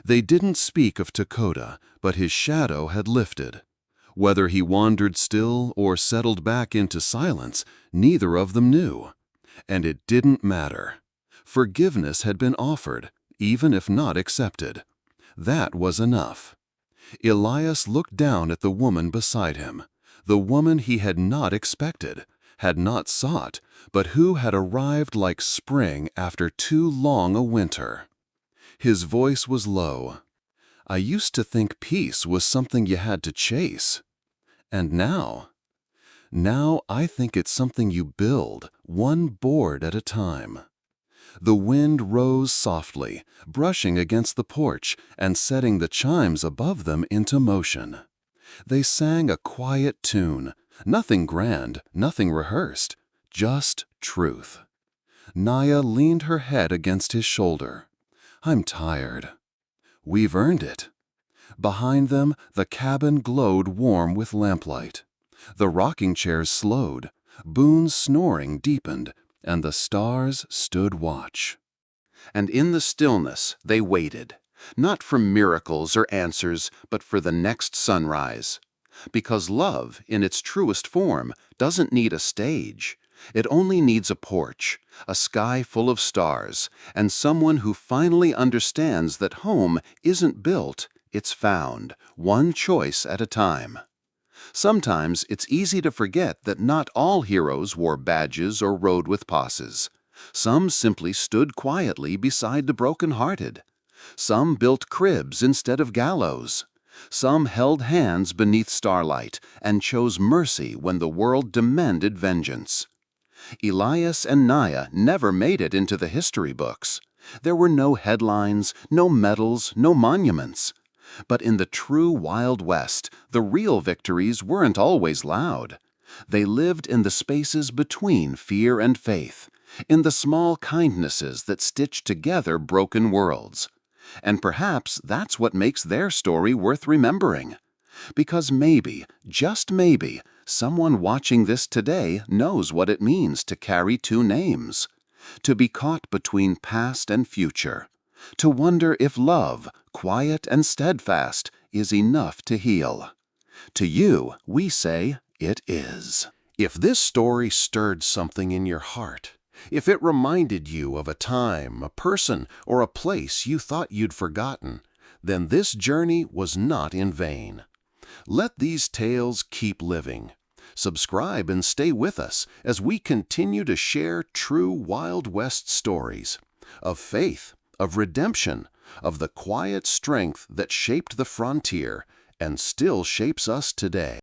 They didn't speak of Dakota, but his shadow had lifted. Whether he wandered still or settled back into silence, neither of them knew. And it didn't matter. Forgiveness had been offered, even if not accepted. That was enough. Elias looked down at the woman beside him, the woman he had not expected, had not sought, but who had arrived like spring after too long a winter. His voice was low. "I used to think peace was something you had to chase. And now? Now I think it's something you build, one board at a time." The wind rose softly, brushing against the porch and setting the chimes above them into motion. They sang a quiet tune, nothing grand, nothing rehearsed, just truth. Naya leaned her head against his shoulder. "I'm tired." "We've earned it." Behind them, the cabin glowed warm with lamplight. The rocking chairs slowed, Boone's snoring deepened, and the stars stood watch. And in the stillness they waited, not for miracles or answers, but for the next sunrise. Because love, in its truest form, doesn't need a stage. It only needs a porch, a sky full of stars, and someone who finally understands that home isn't built, it's found, one choice at a time. Sometimes it's easy to forget that not all heroes wore badges or rode with passes. Some simply stood quietly beside the broken-hearted. Some built cribs instead of gallows. Some held hands beneath starlight and chose mercy when the world demanded vengeance. Elias and Naya never made it into the history books. There were no headlines, no medals, no monuments. But in the true Wild West, the real victories weren't always loud. They lived in the spaces between fear and faith, in the small kindnesses that stitched together broken worlds. And perhaps that's what makes their story worth remembering. Because maybe, just maybe, someone watching this today knows what it means to carry two names. To be caught between past and future. To wonder if love, quiet and steadfast, is enough to heal. To you, we say, it is. If this story stirred something in your heart, if it reminded you of a time, a person, or a place you thought you'd forgotten, then this journey was not in vain. Let these tales keep living. Subscribe and stay with us as we continue to share true Wild West stories of faith, of redemption, of the quiet strength that shaped the frontier and still shapes us today.